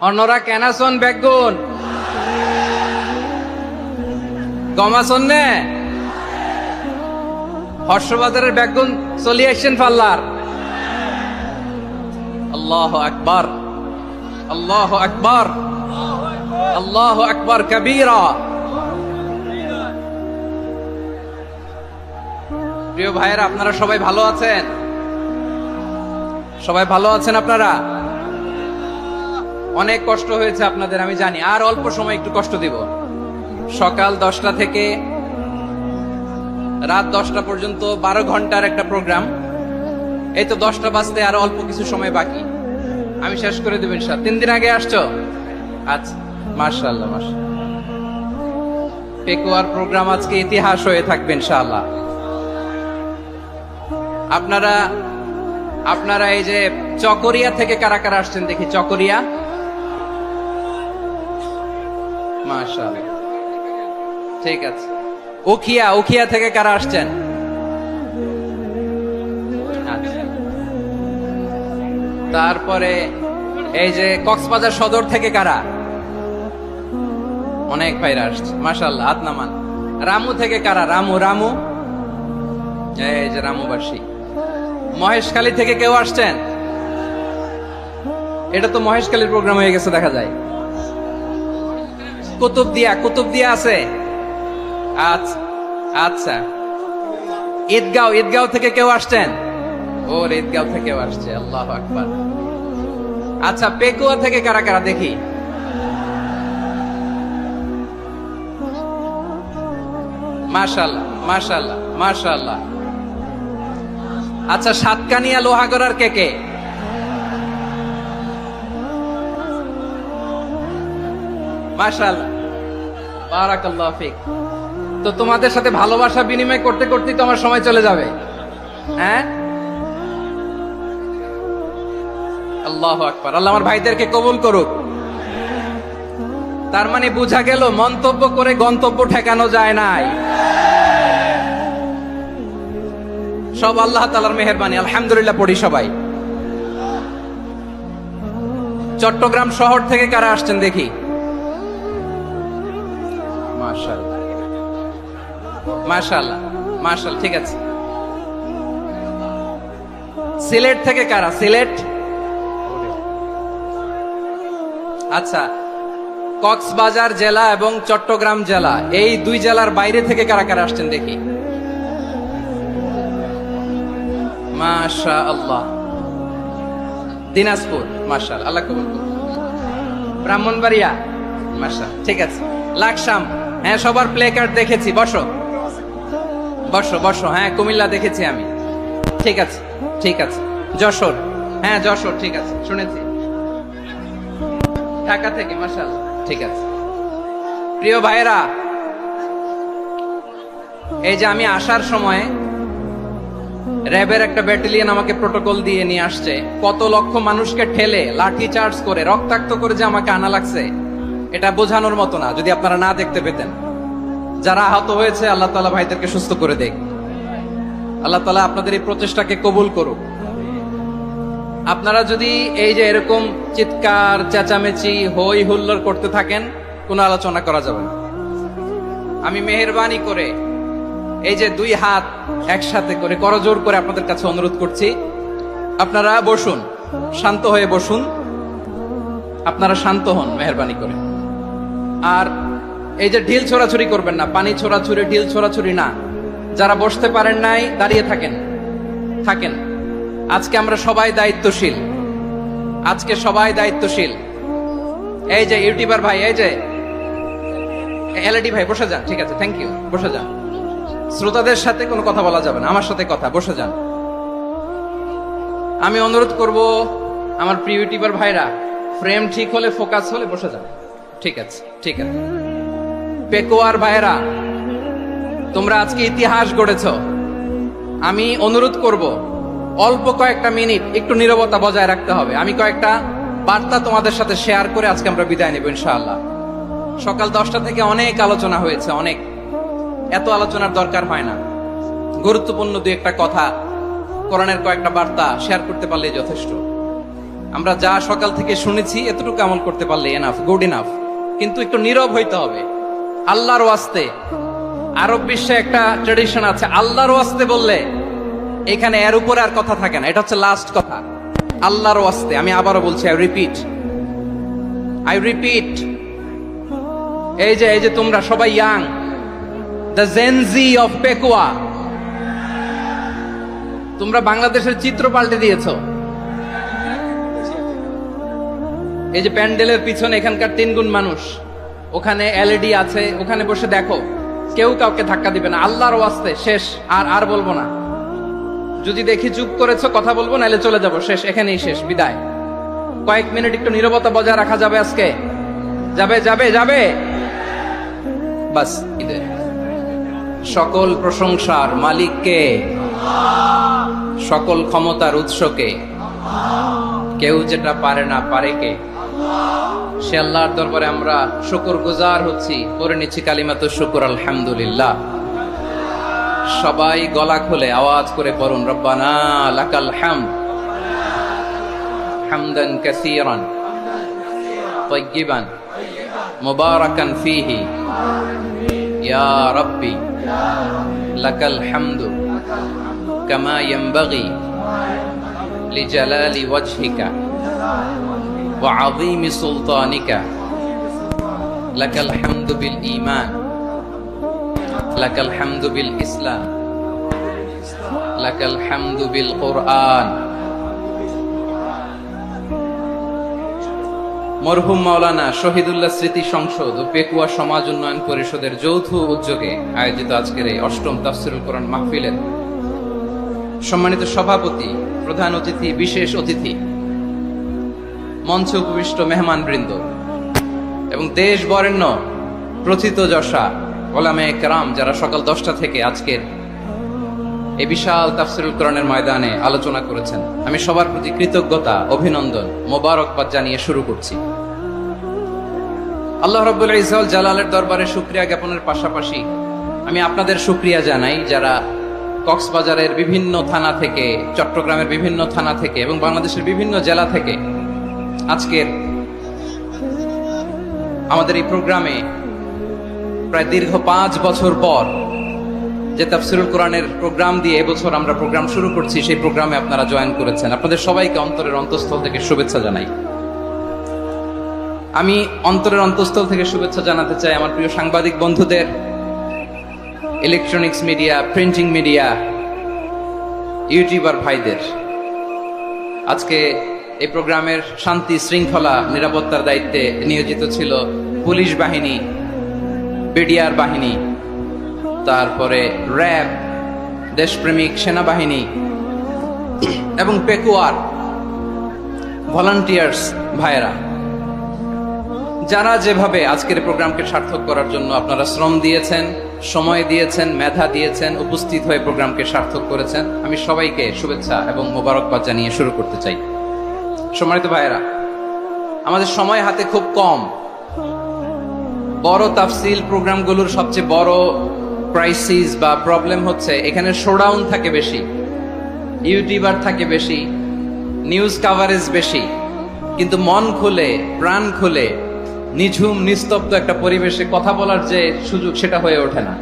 অন্যরা কেনাসন বেগুন গমাসন নে হর্ষবাজারের বেগুন চলিয়ে আসছেন পাল্লার। আল্লাহু আকবার, আল্লাহু আকবার, আল্লাহু আকবার কবীরা। প্রিয় ভাইয়েরা, আপনারা সবাই ভালো আছেন? সবাই ভালো আছেন? আপনারা অনেক কষ্ট হয়েছে আপনাদের, আমি জানি। আর অল্প সময় একটু কষ্ট দিব। সকাল 10টা থেকে রাত 10টা পর্যন্ত 12 ঘন্টার একটা প্রোগ্রাম। এই তো 10টা বাজতে আর অল্প কিছু সময় বাকি, আমি শেষ করে দেব ইনশাআল্লাহ। 3 দিন আগে আসছো? আচ্ছা, মাশাআল্লাহ মাশাআল্লাহ। পেকুয়ার প্রোগ্রাম আজকে ইতিহাস হয়ে থাকবে ইনশাআল্লাহ। আপনারা এই যে চকরিয়া থেকে কারা কারা আসছেন দেখি? চকরিয়া, মাশাআল্লাহ, ঠিক আছে। উখিয়া থেকে কারা আসছেন? আচ্ছা। তারপরে এই যে কক্সবাজার সদর থেকে কারা? অনেক ভাইরা আসছে, মাশাআল্লাহ, হাত নামান। রামু থেকে কারা? রামু, এই যে রামুবাসী। মহেশখালী থেকে কেউ আসছেন? এটা তো মহেশখালীর প্রোগ্রাম হয়ে গেছে দেখা যায়। কুতুবদিয়া আছে? আচ্ছা আচ্ছা। ঈদগাঁও থেকে কেউ আসছেন? ওর ঈদগাঁও থেকেও আসছে, আল্লাহু আকবার। আচ্ছা, পেকুয়া থেকে কারা কারা দেখি? মাশাআল্লাহ মাশাআল্লাহ মাশাআল্লাহ। আচ্ছা, সাতকানিয়া লোহাগড়ার কে? মাশাআল্লাহ, বারাকাল্লাহু ফিক। তো তোমাদের সাথে ভালোবাসা বিনিময় করতে করতে তো আমার সময় চলে যাবে। হ্যাঁ, আল্লাহু আকবার। আল্লাহ আমার ভাইদেরকে কবুল করুক। তার মানে বোঝা গেল মন্তব্য করে গন্তব্য ঠেকানো যায় নাই, সব আল্লাহ তাআলার মেহেরবানি। আলহামদুলিল্লাহ পড়ি সবাই। চট্টগ্রাম শহর থেকে কারা আসছেন দেখি? মাশাআল্লাহ মাশাআল্লাহ মাশাআল্লাহ, ঠিক আছে। সিলেট থেকে কারা? সিলেট, আচ্ছা। কক্সবাজার জেলা এবং চট্টগ্রাম জেলা, এই দুই জেলার বাইরে থেকে কারা কারা আসছেন দেখি? মাশাআল্লাহ। দিনাজপুর, মাশাআল্লাহ, আল্লাহ কবুল করুন। ব্রাহ্মণবাড়িয়া, মাশাআল্লাহ, ঠিক আছে। লাকসাম, হ্যাঁ, সবার প্লে কার্ড দেখেছি। বসো বসো বসো। হ্যাঁ, কুমিল্লা দেখেছি আমি, ঠিক আছে ঠিক আছে। যশোর, হ্যাঁ যশোর, ঠিক আছে, শুনেছি। ঢাকা থেকে, মাশাআল্লাহ, ঠিক আছে। প্রিয় ভাইরা, এই যে আমি আসার সময় র্যাবের একটা ব্যাটালিয়ন আমাকে প্রোটোকল দিয়ে নিয়ে আসছে। কত লক্ষ মানুষকে ঠেলে লাঠি চার্জ করে রক্তাক্ত করে যে আমাকে আনা লাগছে, এটা বোঝানোর মতো না। যদি আপনারা না দেখতে পেতেন। যারা আহত হয়েছে, আল্লাহ তাআলা ভাইদেরকে সুস্থ করে দেখ। আল্লাহ তাআলা আপনাদের এই প্রচেষ্টাকে কবুল করুক। আপনারা যদি এই যে এরকম চিৎকার চেঁচামেচি হই হুল্লোড় করতে থাকেন, কোনো আলোচনা করা যাবে না। আমি মেহেরবানি করে এই যে 2 হাত একসাথে করে করজোর করে আপনাদের কাছে অনুরোধ করছি, আপনারা বসুন, শান্ত হয়ে বসুন। আপনারা শান্ত হন মেহেরবানি করে। আর এই যে ঢিল ছোড়াছুরি করবেন না, পানি ছোড়াছুরি, ঢিল ছোড়াছুরি না। যারা বসতে পারেন নাই, দাঁড়িয়ে থাকেন। আজকে আমরা সবাই দায়িত্বশীল, আজকে সবাই দায়িত্বশীল। এই যে ইউটিউবার ভাই, এই যে এলইডি ভাই, বসে যান, ঠিক আছে, থ্যাংক ইউ, বসে যান। শ্রোতাদের সাথে কোনো কথা বলা যাবে না, আমার সাথে কথা, বসে যান। আমি অনুরোধ করব আমার প্রিয় ইউটিউবার ভাইরা, ফ্রেম ঠিক হলে, ফোকাস হলে বসে যান, ঠিক আছে ঠিক আছে। পেকুয়ার ভাইরা, তোমরা আজকে ইতিহাস গড়েছ। আমি অনুরোধ করব অল্প কয়েকটা মিনিট একটু নীরবতা বজায় রাখতে হবে। আমি কয়েকটা বার্তা তোমাদের সাথে শেয়ার করে আজকে আমরা বিদায় নেব ইনশাআল্লাহ। সকাল 10টা থেকে অনেক আলোচনা হয়েছে, অনেক, এত আলোচনার দরকার হয় না। গুরুত্বপূর্ণ 2-1টা কথা, কোরআনের কয়েকটা বার্তা শেয়ার করতে পারলে যথেষ্ট। আমরা যা সকাল থেকে শুনেছি এতটুকু আমল করতে পারলে এনাফ, গুড ইনাফ। কিন্তু একটু নীরব হইতে হবে আল্লাহর ওয়াস্তে। আরব বিশ্বে একটা ট্রেডিশন আছে, আল্লাহর ওয়াস্তে বললে এখানে এর উপরে আর কথা থাকে না, এটা হচ্ছে লাস্ট কথা। আল্লাহর ওয়াস্তে, আমি আবারও বলছি, আই রিপিট, এই যে তোমরা সবাই young, the Gen Z of Pekua, তোমরা বাংলাদেশের চিত্র পাল্টে দিয়েছো। এই যে প্যান্ডেলের পিছনে এখানকার 3 গুণ মানুষ, ওখানে এলইডি আছে, ওখানে বসে দেখো, কেউ কাউকে ধাক্কা দিবে না। আল্লাহর ওয়াস্তে শেষ, আর বলবো না। যদি দেখি চুপ করেছো, কথা বলবো, নাহলে চলে যাবো, শেষ, এখানেই শেষ, বিদায়। কয়েক মিনিট একটু নীরবতা বজায় রাখা যাবে আজকে? যাবে বাস। সকল প্রশংসার মালিককে, সকল ক্ষমতার উৎসকে, কেউ যেটা পারে না পারে কে? সে আল্লাহর দরবারে আমরা শুকরগুজার হচ্ছি, করে নিচ্ছি কালিমাতুশ শুকর, আলহামদুলিল্লাহ। সবাই গলা খুলে আওয়াজ করে পড়ুন, রব্বানা লাকাল হামদ হামদান কাসীরান তাইয়িবান মুবারাকান ফীহি ইয়া রাব্বি লাকাল হামদু কামা ইয়ানবাগি লিজালালি ওয়াজহিকা ওয়া আযীমি সুলতানিকা লাকাল হামদু বিল ঈমান লাকাল হামদু বিল ইসলাম লাকাল হামদু বিল কুরআন। মরহুম মাওলানা শহীদুল্লাহ স্মৃতি সংসদ ও পেকুয়া সমাজ উন্নয়ন পরিষদের যৌথ উদ্যোগে আয়োজিত আজকের এই 8ম তাফসীরুল কোরআন মাহফিলের সম্মানিত সভাপতি, প্রধান অতিথি, বিশেষ অতিথি, মঞ্চে উপবিষ্ট মেহমানবৃন্দ এবং দেশ বরেণ্য প্রথিতযশা ওলামায়ে কেরাম, যারা সকাল 10টা থেকে আজকের এই বিশাল তাফসীরুল কোরআনের ময়দানে আলোচনা করেছেন, আমি সবার প্রতি কৃতজ্ঞতা, অভিনন্দন, মোবারকবাদ জানিয়ে শুরু করছি। আল্লাহ রাব্বুল ইজ্জত ওয়াল জালালের দরবারে শুকরিয়া জ্ঞাপনের পাশাপাশি আমি আপনাদের শুকরিয়া জানাই, যারা কক্সবাজারের বিভিন্ন থানা থেকে, চট্টগ্রামের বিভিন্ন থানা থেকে এবং বাংলাদেশের বিভিন্ন জেলা থেকে আজকের আমাদের এই প্রোগ্রামে প্রায় দীর্ঘ 5 বছর পর যে তাফসীরুল কোরআনের প্রোগ্রাম দিয়ে এবছর আমরা প্রোগ্রাম শুরু করছি, সেই প্রোগ্রামে আপনারা জয়েন করেছেন। আপনাদের সবাইকে অন্তরের অন্তঃস্থল থেকে শুভেচ্ছা জানাই। আমি অন্তরের অন্তঃস্থল থেকে শুভেচ্ছা জানাতে চাই আমার প্রিয় সাংবাদিক বন্ধুদের, electronics media, printing media, YouTuber ভাইদের। আজকে এই প্রোগ্রামের শান্তি শৃঙ্খলা নিরাপত্তার দায়িত্বে নিয়োজিত ছিল পুলিশ বাহিনী, বিডিআর বাহিনী, তারপরে র্যাব, দেশপ্রেমিক সেনাবাহিনী এবং পেকুয়ার ভলান্টিয়ার্স ভাইয়েরা, যারা যেভাবে আজকের প্রোগ্রামকে সার্থক করার জন্য আপনারা শ্রম দিয়েছেন, সময় দিয়েছেন, মেধা দিয়েছেন, উপস্থিত হয়ে প্রোগ্রামকে সার্থক করেছেন, আমি সবাইকে শুভেচ্ছা এবং মোবারকবাদ জানিয়ে শুরু করতে চাই। সম্মানিত ভাইয়েরা, আমাদের সময় হাতে খুব কম। বড় তাফসীল প্রোগ্রামগুলোর সবচেয়ে বড় ক্রাইসিস বা প্রবলেম হচ্ছে এখানে শোডাউন থাকে বেশি, ইউটিউবার থাকে বেশি, নিউজ কাভারেজ বেশি, কিন্তু মন খুলে, প্রাণ খুলে, নিঝুম নিস্তব্ধ একটা পরিবেশে কথা বলার যে সুযোগ, সেটা হয়ে ওঠে না।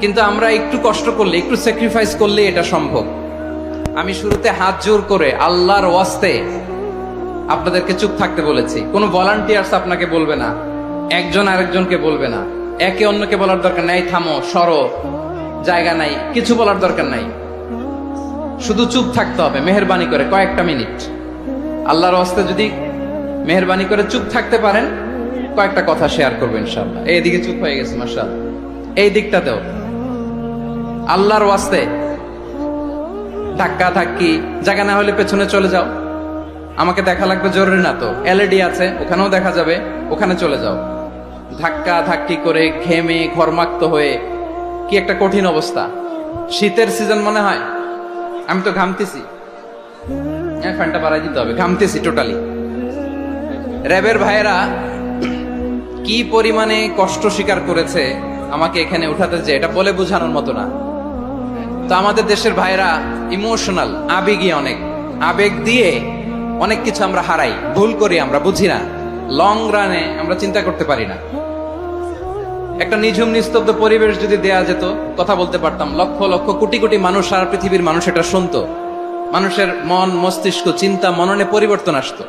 কিন্তু আমরা একটু কষ্ট করলে, একটু স্যাক্রিফাইস করলে এটা সম্ভব। আমি শুরুতে হাত জোর করে আল্লাহর ওয়াস্তে আপনাদেরকে চুপ থাকতে বলেছি। কোনো ভলান্টিয়ার্স আপনাকে বলবে না, একজন আরেকজনকে বলবে না, একে অন্যকে বলার দরকার নাই, থামো, সরো, জায়গা নাই, কিছু বলার দরকার নাই। শুধু চুপ থাকতে হবে মেহেরবানি করে কয়েকটা মিনিট। আল্লাহর ওয়াস্তে যদি মেহেরবানি করে চুপ থাকতে পারেন, কয়েকটা কথা শেয়ার করবো ইনশাআল্লাহ। এইদিকে চুপ হয়ে গেছে মাশাআল্লাহ, এই দিকটাতেও। আল্লাহর ওয়াস্তে ধাক্কা ধাক্কি জায়গা না হলে পেছনে চলে যাও, আমাকে দেখা লাগবে জরুরি না তো, এলইডি আছে ওখানেও দেখা যাবে, ওখানে চলে যাও। ধাক্কা ধাক্কি করে ঘেমে ঘরমাক্ত হয়ে কি একটা কঠিন অবস্থা। শীতের সিজন মনে হয়, আমি তো ঘামতেছি, ফ্যানটা বাড়াই দিতে হবে, ঘামতেছি টোটালি। র্যাবের ভাইয়েরা কি পরিমাণে কষ্ট স্বীকার করেছে আমাকে এখানে উঠাতে, যে এটা বলে বোঝানোর মতো না। তো আমাদের দেশের ভাইয়েরা ইমোশনাল, আবেগী অনেক। আবেগ দিয়ে অনেক কিছু আমরা হারাই, ভুল করি, আমরা বুঝি না, লং রানে আমরা চিন্তা করতে পারি না। একটা নিঝুম নিস্তব্ধ পরিবেশ যদি দেয়া যেত, কথা বলতে পারতাম, লক্ষ লক্ষ কোটি কোটি মানুষ, সারা পৃথিবীর মানুষ এটা শুনতো, মানুষের মন মস্তিষ্ক চিন্তা মননে পরিবর্তন আসতো।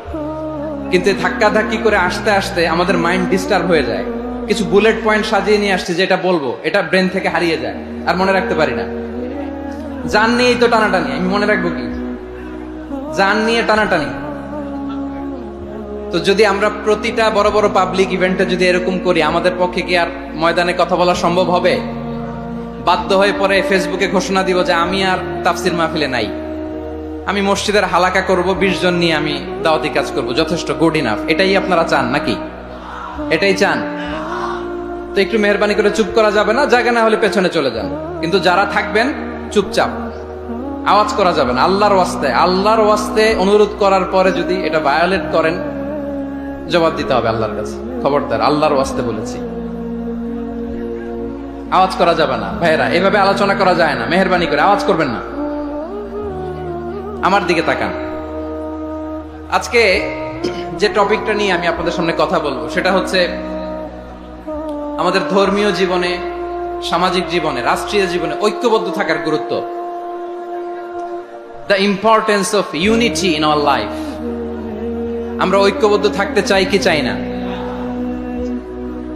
কিন্তু ধাক্কা ধাক্কি করে আসতে আসতে আমাদের মাইন্ড ডিস্টার্ব হয়ে যায়। কিছু বুলেট পয়েন্ট সাজিয়ে নিয়ে আসছে, যেটা বলবো এটা ব্রেন থেকে হারিয়ে যায়, আর মনে রাখতে পারি না। জান নিয়েই তো টানাটানি, আমি মনে রাখবো কি? জান নিয়ে টানাটানি। তো যদি আমরা প্রতিটা বড় বড় পাবলিক ইভেন্টে যদি এরকম করি, আমাদের পক্ষে কি আর ময়দানে কথা বলা সম্ভব হবে? বাধ্য হয়ে পরে ফেসবুকে ঘোষণা দিব যে আমি আর তাফসির মাহফিলে নাই, আমি মসজিদের হালাকা করব, 20 জন নিয়ে আমি দাওয়াতি কাজ করব, যথেষ্ট, গুড ইনাফ। এটাই আপনারা চান নাকি? এটাই চান? তো একটু মেহরবানি করে চুপ করা যাবে না? জায়গা না হলে পেছনে চলে যান, কিন্তু যারা থাকবেন চুপচাপ, আওয়াজ করা যাবে না। আল্লাহর ওয়াস্তে, আল্লাহর ওয়াস্তে অনুরোধ করার পরে যদি এটা ভায়োলেট করেন, জবাব দিতে হবে আল্লাহর কাছে। খবরদার, আল্লাহর ওয়াস্তে বলেছি, আওয়াজ করা যাবে না। ভাইয়েরা, এভাবে আলোচনা করা যায় না, মেহরবানি করে আওয়াজ করবেন না। আমার দিকে তাকান। আজকে যে টপিকটা নিয়ে আমি আপনাদের সামনে কথা বলবো, সেটা হচ্ছে আমাদের ধর্মীয় জীবনে, সামাজিক জীবনে, রাষ্ট্রীয় জীবনে ঐক্যবদ্ধ থাকার গুরুত্ব। The importance of unity in our life. আমরা ঐক্যবদ্ধ থাকতে চাই কি চাই না?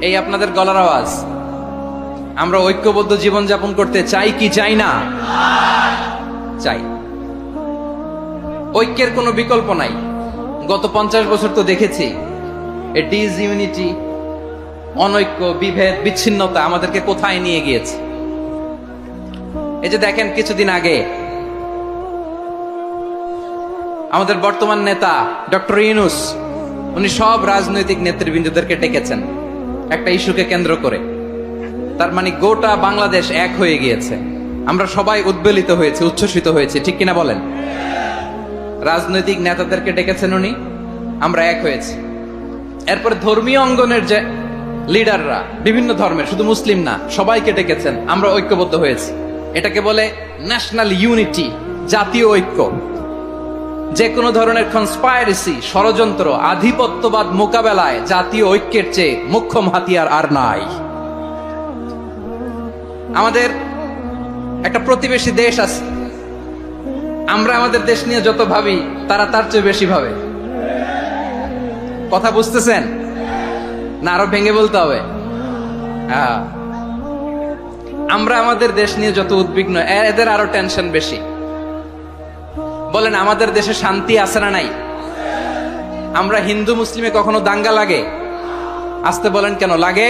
এই আপনাদের গলার আওয়াজ। আমরা ঐক্যবদ্ধ জীবন যাপন করতে চাই কি চাই না? চাই। ঐক্যের কোনো বিকল্প নাই। গত 50 বছর তো দেখেছি এই ডিসইউনিটি, অনৈক্য, বিভেদ, বিচ্ছিন্নতা আমাদেরকে কোথায় নিয়ে গিয়েছে। এই যে দেখেন, কিছুদিন আগে আমাদের বর্তমান নেতা ডক্টর ইউনূস, উনি সব রাজনৈতিক নেতৃবৃন্দদেরকে ডেকেছেন একটা ইস্যুকে কেন্দ্র করে। তার মানে গোটা বাংলাদেশ এক হয়ে গিয়েছে। আমরা সবাই উদ্বেলিত হয়েছে, উচ্ছ্বসিত হয়েছে, ঠিক কিনা বলেন? রাজনৈতিক নেতাদেরকে ডেকেছেন উনি, আমরা এক হয়েছি। এরপরে ধর্মীয় অঙ্গনের যে লিডাররা, বিভিন্ন ধর্মের, শুধু মুসলিম না, সবাইকে ডেকেছেন, আমরা ঐক্যবদ্ধ হয়েছি। এটাকে বলে ন্যাশনাল ইউনিটি, জাতীয় ঐক্য। যে কোনো ধরনের কনস্পাইরেসি, ষড়যন্ত্র, আধিপত্যবাদ মোকাবেলায় জাতীয় ঐক্যের চেয়ে মোক্ষম হাতিয়ার আর নাই। আমাদের একটা প্রতিবেশী দেশ আছে, আমরা আমাদের দেশ নিয়ে যত ভাবি, তারা তার চেয়ে বেশি ভাবে। কথা বুঝতেছেন না? আরো ভেঙে বলতে হবে। আমরা আমাদের দেশ নিয়ে যত উদ্বিগ্ন, এদের আরো টেনশন বেশি। বলেন, আমাদের দেশে শান্তি আছে না নাই? আমরা হিন্দু মুসলিমে কখনো দাঙ্গা লাগে? আসতে বলেন, কেন লাগে?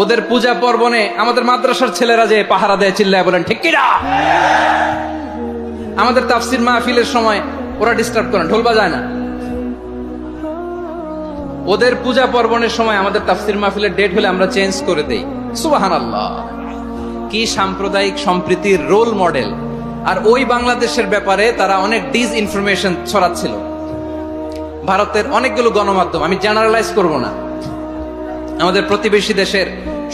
ওদের পূজা পার্বণে আমাদের মাদ্রাসার ছেলেরা যে পাহারা দেয়, চিল্লায় বলেন ঠিক কিনা? আমাদের তাফসির মাহফিলের সময় ওরা ডিস্টার্ব করেন, ঢোল বাজায় না। ওদের পূজা পার্বণের সময় আমাদের তাফসির মাহফিলের ডেট হলে আমরা চেঞ্জ করে দেই। সুবহানাল্লাহ, কি সাম্প্রদায়িক সম্প্রীতির রোল মডেল। আর ওই বাংলাদেশের ব্যাপারে তারা অনেক ডিসইনফরমেশন ছড়াচ্ছিল। ভারতের অনেকগুলো গণমাধ্যম, আমি জেনারেলাইজ করব না, আমাদের প্রতিবেশী দেশের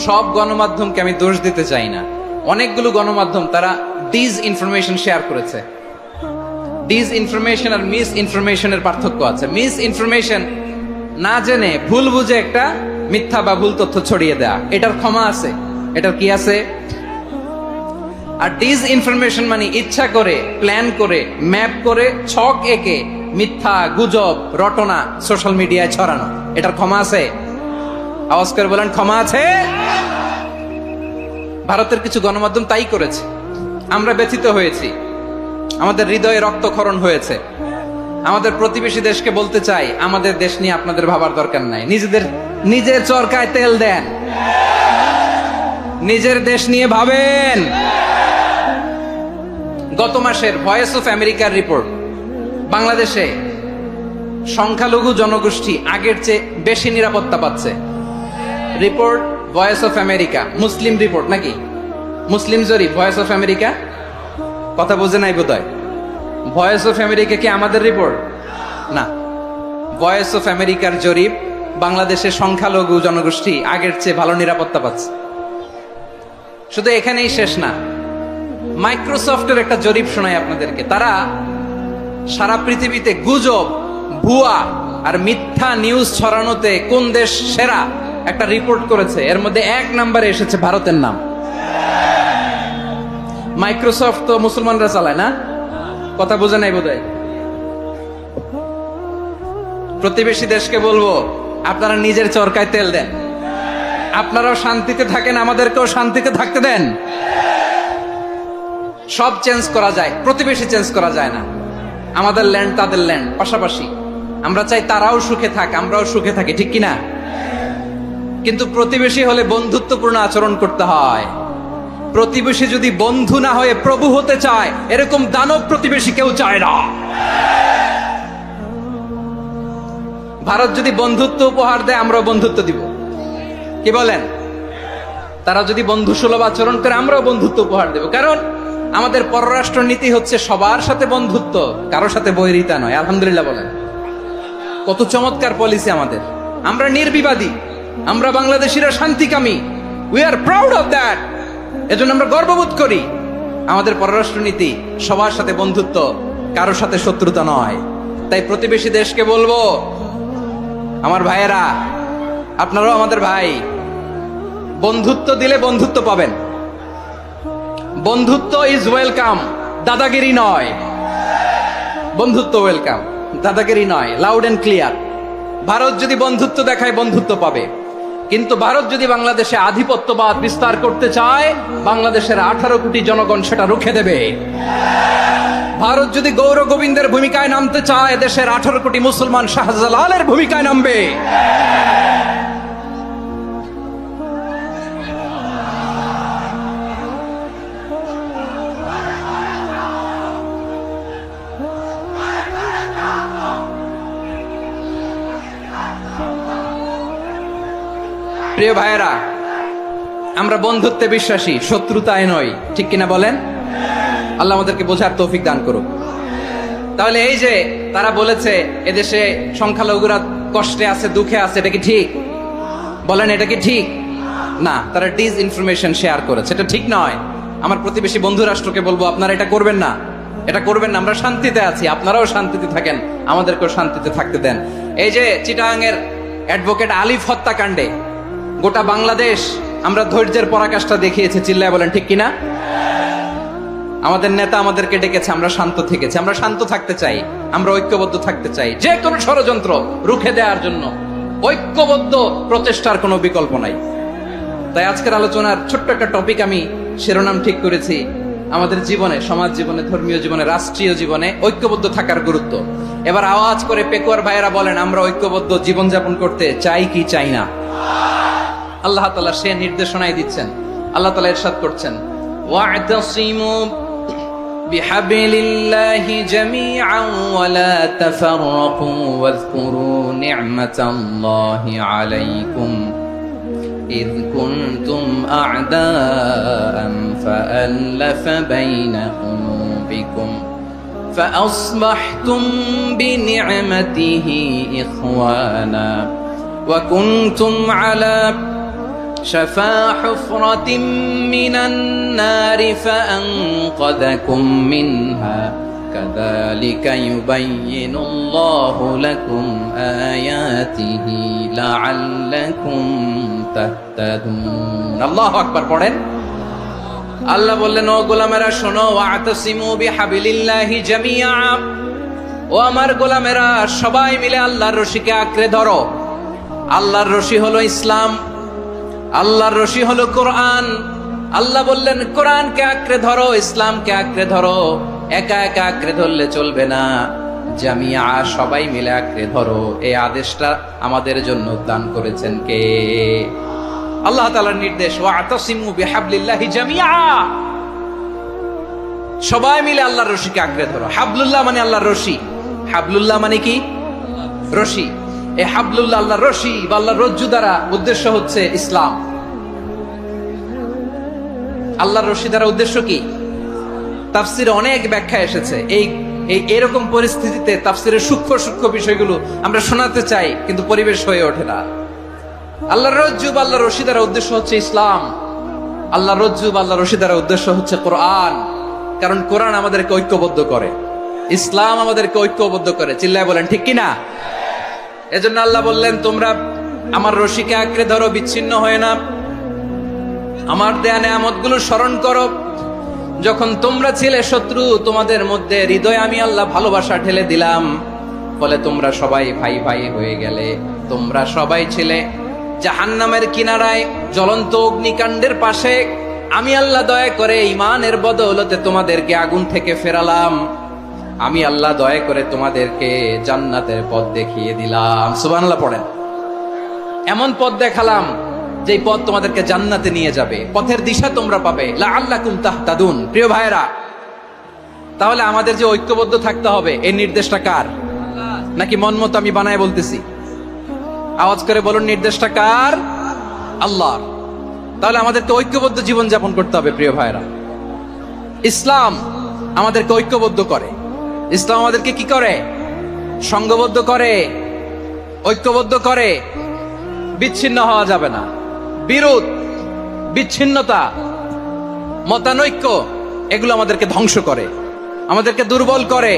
সব গণমাধ্যমকে আমি দোষ দিতে চাই না, অনেকগুলো গণমাধ্যম তারা ডিসইনফরমেশন শেয়ার করেছে। ডিসইনফরমেশন আর মিস ইনফরমেশনের পার্থক্য আছে। মিস ইনফরমেশন না জেনে ভুল বুঝে একটা মিথ্যা বা ভুল তথ্য ছড়িয়ে দেয়া, এটার ক্ষমা আছে, এটার কি আছে? আর ডিসইনফরমেশন মানে ইচ্ছা করে, প্ল্যান করে, ম্যাপ করে, ছক এঁকে মিথ্যা, গুজব, রটনা সোশ্যাল মিডিয়ায় ছড়ানো, এটার ক্ষমা আছে? আওয়াজ করে বলেন, ক্ষমা আছে? ভারতের কিছু গণমাধ্যম তাই করেছে। আমরা ব্যথিত হয়েছি, আমাদের হৃদয়ে রক্তক্ষরণ হয়েছে। আমাদের প্রতিবেশী দেশকে বলতে চাই, আমাদের দেশ নিয়ে আপনাদের ভাবার দরকার নাই। নিজের চরকায় তেল দেন, নিজের দেশ নিয়ে ভাবেন। গত মাসের ভয়েস অফ আমেরিকার রিপোর্ট, বাংলাদেশে সংখ্যালঘু জনগোষ্ঠী আগের চেয়ে বেশি নিরাপত্তা পাচ্ছে। Report voice of America, Muslim report নাকি? মুসলিম জরিপ, ভয়েস অফ আমেরিকা। কথা বোঝে নাই বোধহয়। ভয়েস অফ আমেরিকা কি আমাদের রিপোর্ট? না, ভয়েস অফ আমেরিকার জরিপ, বাংলাদেশের সংখ্যালঘু জনগোষ্ঠী আগের চেয়ে ভালো নিরাপত্তা পাচ্ছে। শুধু এখানেই শেষ না, মাইক্রোসফটের একটা জরিপ শোনাই আপনাদেরকে। তারা সারা পৃথিবীতে গুজব, ভুয়া আর মিথ্যা নিউজ ছড়ানোতে কোন দেশ সেরা একটা রিপোর্ট করেছে, এর মধ্যে 1 নম্বরে এসেছে ভারতের নাম। মাইক্রোসফট তো মুসলমানরা চালায় না, কথা বোঝে নাই বোধহয়। প্রতিবেশী দেশকে বলবো, আপনারা নিজের চরকায় তেল দেন, আপনারাও শান্তিতে থাকেন, আমাদেরকেও শান্তিতে থাকতে দেন। সব চেঞ্জ করা যায়, প্রতিবেশী চেঞ্জ করা যায় না। আমাদের ল্যান্ড তাদের ল্যান্ড, পাশাপাশি। আমরা চাই তারাও সুখে থাক, আমরাও সুখে থাকি, ঠিক কিনা? কিন্তু প্রতিবেশী হলে বন্ধুত্বপূর্ণ আচরণ করতে হয়। প্রতিবেশী যদি বন্ধু না হয়ে প্রভু হতে চায়, এরকম দানব প্রতিবেশী কেউ চায় না। ভারত যদি বন্ধুত্ব উপহার দেয়, আমরাও বন্ধুত্ব দিব, কি বলেন? তারা যদি বন্ধু সুলভ আচরণ করে, আমরাও বন্ধুত্ব উপহার দেব। কারণ আমাদের পররাষ্ট্র নীতি হচ্ছে সবার সাথে বন্ধুত্ব, কারোর সাথে বৈরিতা নয়। আলহামদুলিল্লাহ বলেন, কত চমৎকার পলিসি আমাদের। আমরা নির্বিবাদী, আমরা বাংলাদেশিরা শান্তিকামী। We are proud of that. এজন্য আমরা গর্ববোধ করি। আমাদের পররাষ্ট্র নীতি সবার সাথে বন্ধুত্ব, কারোর সাথে শত্রুতা নয়। তাই প্রতিবেশী দেশকে বলবো, আমার ভাইয়েরা, আপনারাও আমাদের ভাই। বন্ধুত্ব দিলে বন্ধুত্ব পাবেন। বন্ধুত্ব ইজ ওয়েলকাম, দাদাগিরি নয়। বন্ধুত্ব ওয়েলকাম, দাদাগিরি নয়। Loud and clear. ভারত যদি বন্ধুত্ব দেখায়, বন্ধুত্ব পাবে। কিন্তু ভারত যদি বাংলাদেশে আধিপত্যবাদ বিস্তার করতে চায়, বাংলাদেশের 18 কোটি জনগণ সেটা রুখে দেবে। ভারত যদি গৌর গোবিন্দের ভূমিকায় নামতে চায়, দেশের 18 কোটি মুসলমান শাহজালালের ভূমিকায় নামবে। প্রিয় ভাইয়েরা, আমরা বন্ধুত্বে বিশ্বাসী, শত্রুতায় নয়, ঠিক কিনা বলেন? আল্লাহ আমাদেরকে বোঝার তৌফিক দান করুক। তাহলে এই যে তারা বলেছে এদেশে সংখ্যালঘুরা কষ্টে আছে, দুঃখে আছে, এটা কি ঠিক? বলেন, এটা কি ঠিক? না, তারা ডিস ইনফরমেশন শেয়ার করেছে, এটা ঠিক নয়। আমার প্রতিবেশী বন্ধু রাষ্ট্রকে বলবো, আপনারা এটা করবেন না, এটা করবেন না। আমরা শান্তিতে আছি, আপনারাও শান্তিতে থাকেন, আমাদেরকেও শান্তিতে থাকতে দেন। এই যে চিটাগাং এর অ্যাডভোকেট আলিফ হত্যাকাণ্ডে গোটা বাংলাদেশ আমরা ধৈর্যের পরাকাষ্ঠা দেখিয়েছে, চিল্লায় বলেন ঠিক কিনা? আমাদের নেতা আমাদেরকে ডেকেছে, আমরা শান্ত থেকেছি। আমরা শান্ত থাকতে চাই, আমরা ঐক্যবদ্ধ থাকতে চাই। যে কোনো ষড়যন্ত্র রুখে দেওয়ার জন্য ঐক্যবদ্ধ প্রচেষ্টার কোনো বিকল্প নাই। তাই আজকের আলোচনার ছোট্ট একটা টপিক আমি শিরোনাম ঠিক করেছি, আমাদের জীবনে, সমাজ জীবনে, ধর্মীয় জীবনে, রাষ্ট্রীয় জীবনে ঐক্যবদ্ধ থাকার গুরুত্ব। এবার আওয়াজ করে পেকুয়ার ভাইয়েরা বলেন, আমরা ঐক্যবদ্ধ জীবনযাপন করতে চাই কি চাই না? আল্লাহ তাআলা সে নির্দেশনাই দিচ্ছেন। আল্লাহ তাআলা ইরশাদ করছেন, ওয়া'তাসিমু বিহাবলিল্লাহি জামিআন ওয়া লা তাফাররাকু ওয়াযকুরু নি'মাতাল্লাহি আলাইকুম إذ كنتم أعداء فألف بين قلوبكم فأصبحتم بنعمته إخوانا وكنتم على شفا حفرة من النار فأنقذكم منها كذلك يبين الله لكم آياته لعلكم تهتدون الله أكبر পড়েন আল্লাহ বললেন ও গোলামেরা শোনো ওয়াতাসিমু বিহাবিলিল্লাহি জামিআ ও আমার গোলামেরা সবাই মিলে আল্লাহর রশিকে আঁকড়ে ধরো আল্লাহর রশি হলো ইসলাম আল্লাহর রশি হলো কোরআন আল্লাহ বললেন কোরআনকে আঁকড়ে ধরো ইসলামকে আঁকড়ে ধরো একা একা আঁকড়ে ধরলে চলবে না জামিআ সবাই মিলে আঁকড়ে ধরো এই আদেশটা আমাদের জন্য দান করেছেন কে আল্লাহ তাআলার নির্দেশ ওয়াতাসিমু বিহাবলিল্লাহি জামিআ সবাই মিলে আল্লাহর রশিকে আঁকড়ে ধরো হাবলুল্লাহ মানে আল্লাহর রশি হাবলুল্লাহ মানে কি রশি এই হাবলুল্লাহ আল্লাহর রশি বা আল্লাহর রজ্জু দ্বারা উদ্দেশ্য হচ্ছে ইসলাম আল্লাহর রশি দ্বারা উদ্দেশ্য কি তাফসিরে অনেক ব্যাখ্যা এসেছে এই এরকম পরিস্থিতিতে তাফসিরের সূক্ষ্ম সূক্ষ্ম বিষয়গুলো আমরা শোনাতে চাই কিন্তু পরিবেশ হয়ে ওঠে না আল্লাহর রজ্জু বা আল্লাহর রশি দ্বারা উদ্দেশ্য হচ্ছে ইসলাম আল্লাহর রজ্জু বা আল্লাহর রশি দ্বারা উদ্দেশ্য হচ্ছে কোরআন কারণ কোরআন আমাদেরকে ঐক্যবদ্ধ করে ইসলাম আমাদেরকে ঐক্যবদ্ধ করে, চিল্লায় বলেন ঠিক কিনা? এজন্য আল্লাহ বললেন, তোমরা আমার রশিকে আঁকড়ে ধরো, বিচ্ছিন্ন হয় না, আমার দেয়া নেয়ামতগুলো স্মরণ করো। যখন তোমরা ছিলে শত্রু, তোমাদের মধ্যে হৃদয়ে আমি আল্লাহ ভালোবাসা ঢেলে দিলাম, ফলে তোমরা সবাই ভাই ভাই হয়ে গেলে। তোমরা সবাই ছিলে জাহান্নামের কিনারায়, জ্বলন্ত অগ্নিকাণ্ডের পাশে। আমি আল্লাহ দয়া করে ঈমানের বদৌলতে তোমাদেরকে আগুন থেকে ফেরালাম। আমি আল্লাহ দয়া করে তোমাদেরকে জান্নাতের পথ দেখিয়ে দিলাম। সুবহানাল্লাহ পড়েন। এমন পথ দেখালাম যেই পথ তোমাদেরকে জান্নাতে নিয়ে যাবে, পথের দিশা তোমরা পাবে। লাআল্লাকুম তাহতাদুন। প্রিয় ভাইরা, তাহলে আমাদের যে ঐক্যবদ্ধ থাকতে হবে, এই নির্দেশটা কার? নাকি মন মতো আমি বানায় বলতেছি? আওয়াজ করে বলুন, নির্দেশটা কার? আল্লাহর। তাহলে আমাদেরকে ঐক্যবদ্ধ জীবন যাপন করতে হবে। প্রিয় ভাইরা, ইসলাম আমাদেরকে ঐক্যবদ্ধ করে। ইসলাম আমাদেরকে কি করে? সংঘবদ্ধ করে, ঐক্যবদ্ধ করে। বিচ্ছিন্ন হওয়া যাবে না। বিরোধ, বিচ্ছিন্নতা, মতানৈক্য, এগুলো আমাদেরকে ধ্বংস করে, আমাদেরকে দুর্বল করে।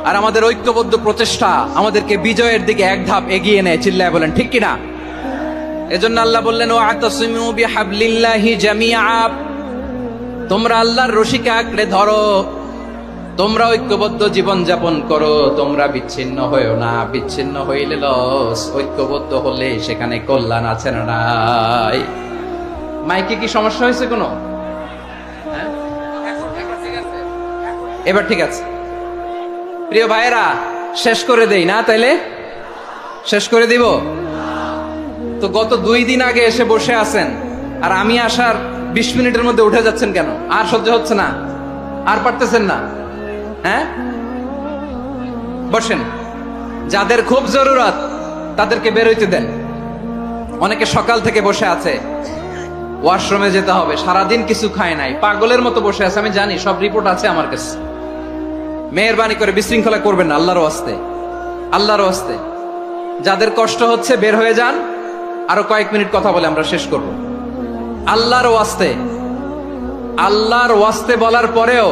আর আমাদের ঐক্যবদ্ধ প্রচেষ্টা আমাদেরকে বিজয়ের দিকে এক ধাপ এগিয়ে নেয়। চিল্লায় বলেন ঠিক কিনা? এজন্য আল্লাহ বললেন, ওয়াতাসিমু বিহাবলিল্লাহি জামিআ। তোমরা আল্লাহর রশিকে আঁকড়ে ধরো, তোমরা ঐক্যবদ্ধ জীবন যাপন করো, তোমরা বিচ্ছিন্ন হইও না। বিচ্ছিন্ন হইলে লস, ঐক্যবদ্ধ হলে সেখানে কল্যাণ আছে না নাই? মাইকে কি সমস্যা হয়েছে কোনো? এবার ঠিক আছে। প্রিয় ভাইয়েরা, শেষ করে দেই না? তাইলে শেষ করে দিব তো? গত 2 দিন আগে এসে বসে আছেন, আর আমি আসার 20 মিনিটের মধ্যে উঠে যাচ্ছেন কেন? আর সহ্য হচ্ছে না? আর পারতেছেন না? হ্যাঁ, বসেন। যাদের খুব জরুরত তাদেরকে বের হইতে দেন। অনেকে সকাল থেকে বসে আছে, ওয়াশরুমে যেতে হবে, সারাদিন কিছু খায় নাই, পাগলের মতো বসে আছে। আমি জানি, সব রিপোর্ট আছে আমার কাছে। মেহেরবানি করে বিশৃঙ্খলা করবেন না, আল্লাহর ওয়াস্তে, আল্লাহর ওয়াস্তে। যাদের কষ্ট হচ্ছে বের হয়ে যান। আরো কয়েক মিনিট কথা বলে আমরা শেষ করব। আল্লাহর ওয়াস্তে, আল্লাহর ওয়াস্তে বলার পরেও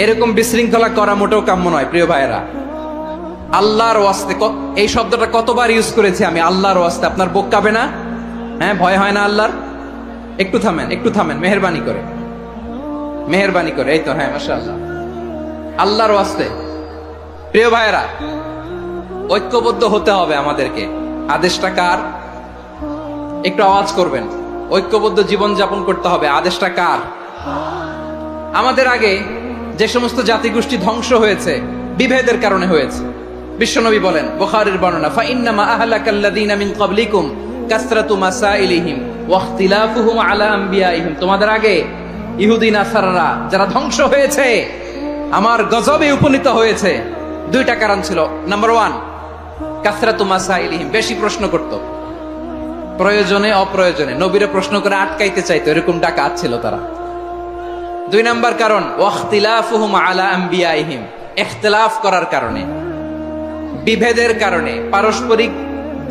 এরকম বিশৃঙ্খলা করা মোটেও কাম্য নয়। প্রিয় ভাইয়েরা, আল্লাহর ওয়াস্তে, এই শব্দটা কতবার ইউজ করেছি আমি, আল্লাহর ওয়াস্তে। আপনার বুক কাঁপে না? হ্যাঁ, ভয় হয় না আল্লাহর? একটু থামেন, একটু থামেন, মেহেরবানি করে, মেহেরবানি করে। এই তো, হ্যাঁ, মাশাআল্লাহ। আল্লাহর ওয়াস্তে প্রিয় ভাইয়েরা, ঐক্যবদ্ধ হতে হবে আমাদেরকে। আদেশটা কার? একটু আওয়াজ করবেন। ঐক্যবদ্ধ জীবন যাপন করতে হবে। আদেশটা কার? আমাদের আগে যে সমস্ত জাতিগোষ্ঠী ধ্বংস হয়েছে, বিভেদের কারণে হয়েছে। বিশ্বনবী বলেন, বুখারীর বর্ণনা, ফাইন্নামা আহলাকাল্লাযীনা মিন ক্বাবলিকুম কাসরাতু মাসাইলিহিম ওয়া ইখতিলাফুহুম আলা আম্বিয়াইহিম। তোমাদের আগে ইহুদি নাসারারা যারা ধ্বংস হয়েছে, আমার গজবে উপনীত হয়েছে, 2টা কারণ ছিল। নাম্বার 1, কাসরাতু মাসাইলিহিম, বেশি প্রশ্ন করত, প্রয়োজনে অপ্রয়োজনে নবীরে প্রশ্ন করে আটকাইতে চাইতো, এরকম ডাকাত ছিল তারা। 2 নাম্বার কারণ, ওয়াখতিলাফুহুম আলা আম্বিয়াইহিম, ইখতিলাফ করার কারণে, বিভেদের কারণে, পারস্পরিক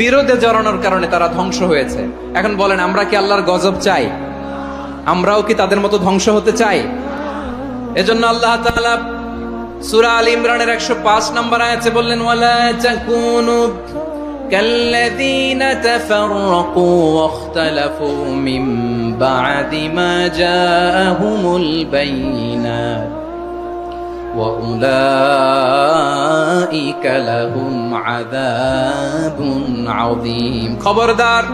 বিরোধে জড়ানোর কারণে তারা ধ্বংস হয়েছে। এখন বলেন, আমরা কি আল্লাহর গজব চাই? আমরাও কি তাদের মতো ধ্বংস হতে চাই? এজন্য আল্লাহ তাআলা সূরা আল ইমরানের 105 নম্বর আয়াতে বললেন, ওয়ালা তাকুনু কাল্লাযীনা তাফাররাকু ওয়াখতালাফু মিন বা'দি মা জাআহুমুল বাইয়িনাত ওয়া উলাইকা লাহুম আযাবুন আযীম। খবরদার,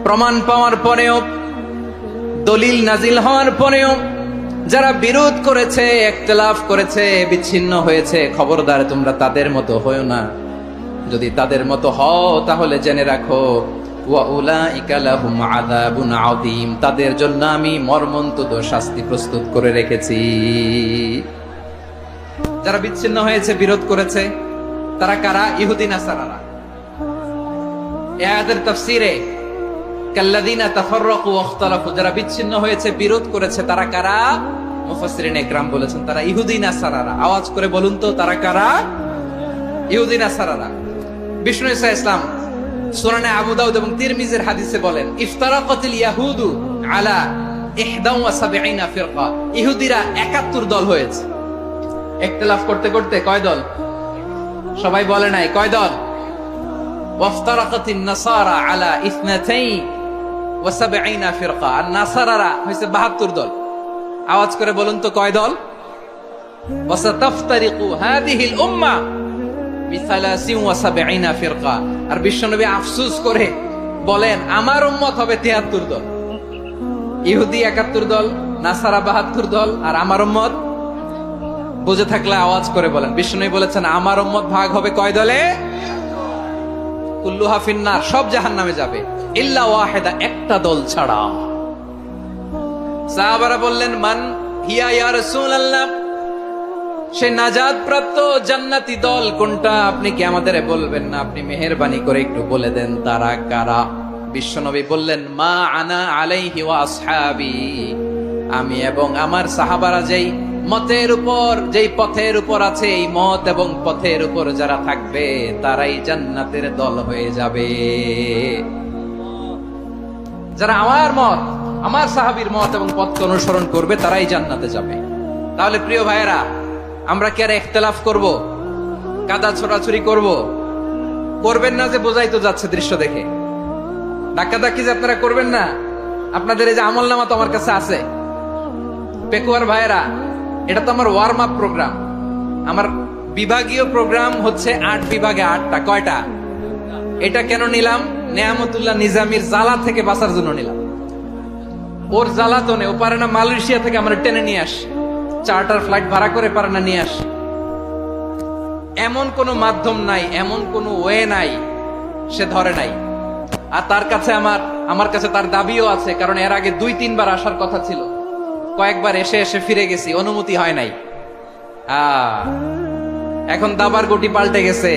প্রমাণ পাওয়ার পরেও, দলিল নাজিল হওয়ার পরেও যারা বিরোধ করেছে, ইখতিলাফ করেছে, বিচ্ছিন্ন হয়েছে, খবরদার তোমরা তাদের মতো হয়ো না। যদি তাদের মতো হও তাহলে জেনে রাখো, ওয়া উলাইকা লাহুম আযাবুন আযীম, তাদের জন্য আমি মর্মন্তুদ শাস্তি প্রস্তুত করে রেখেছি। যারা বিচ্ছিন্ন হয়েছে, বিরোধ করেছে, তারা কারা? ইহুদি নাসারারা। এই আয়াতের তাফসীরে কাল্লাযীনা তাফাররাকু ওয়াখতালাফু, যারা বিচ্ছিন্ন হয়েছে, বিরোধ করেছে, তারা কারা? মুফাসসিরিন ইকরাম বলেছেন তারা ইহুদি নাসারারা। আওয়াজ করে বলুন তো, তারা কারা? ইহুদি নাসারারা। বিষ্ণু ঈসা ইসলাম সুনানে আবু দাউদ এবং তিরমিজির হাদিসে বলেন, ইফতারাকাতিল ইয়াহুদু আলা 71 ফিরকা, ইহুদিরা 71 দল হয়েছে। ইখতিলাফ করতে করতে কয় দল? সবাই বলে নাই কয় দল? ওয়াফতারাকাতিন নাসারা আলা 72 ফিরকা। আর নাসারারা হইছে 72 দল। আওয়াজ করে বলুন তো কয় দল? ওয়াসাতাফতারিকু হাদিহিল উম্মাহ বি73 ফিরকা। আর বিশ্বনবী আফসোস করে বলেন আমার উম্মত হবে 73 দল। ইহুদি 71 দল, নাসারা 72 দল, আর আমার উম্মত বুঝে থাকলে আওয়াজ করে বলেন। বিশ্বনবী বলেছেন আমার উম্মত ভাগ হবে কয় দলে? কুল্লুহা ফিন্নার, সব জাহান্নামে যাবে, ইল্লা ওয়াহিদা, একটা দল ছাড়া। সাহাবারা বললেন মান হিয়া ইয়া রাসূলুল্লাহ, সে নাজাত প্রাপ্ত জান্নাতি দল কোনটা? আপনি কি আমাদের বলবেন না? আপনি মেহেরবানি করে একটু বলে দেন তারা কারা। বিশ্বনবী বললেন মা আনা আলাইহি ওয়া আসহাবি, আমি এবং আমার সাহাবারা যেই মতের উপর, যেই পথের উপর আছে, এই মত এবং পথের উপর যারা থাকবে তারাই জান্নাতের দল হয়ে যাবে। যারা আমার মত, আমার সাহাবীর মত এবং পথকে অনুসরণ করবে তারাই জান্নাতে যাবে। তাহলে প্রিয় ভাইয়েরা, আমরা কি আর ইখতিলাফ করব? কাদা ছোড়াছুরি করব? করবেন না যে বোঝাই তো যাচ্ছে দৃশ্য দেখে। ধাক্কাধাক্কি যে আপনারা করবেন না। আপনাদের এই যে আমলনামা তো আমার কাছে আছে। পেকুয়ার ভাইয়েরা, এটা তো আমার ওয়ার্ম আপ প্রোগ্রাম। আমার বিভাগীয় প্রোগ্রাম হচ্ছে 8 বিভাগে 8টা। কয়টা? এটা কেন নিলাম? নেয়ামতুল্লাহ নিজামীর জ্বালা থেকে বাঁচার জন্য নিলাম। ওর জ্বালাতনে ও পারে না মালয়েশিয়া থেকে আমরা টেনে নিয়ে আস, চার্টার ফ্লাইট ভাড়া করে পারে না নিয়ে আস। এমন কোন মাধ্যম নাই, এমন কোন ওয়ে নাই সে ধরে নাই। আর তার কাছে আমার কাছে তার দাবিও আছে, কারণ এর আগে 2-3 বার আসার কথা ছিল। কয়েকবার এসে এসে ফিরে গেছি, অনুমতি হয় নাই। এখন দাবার গটি পাল্টে গেছে।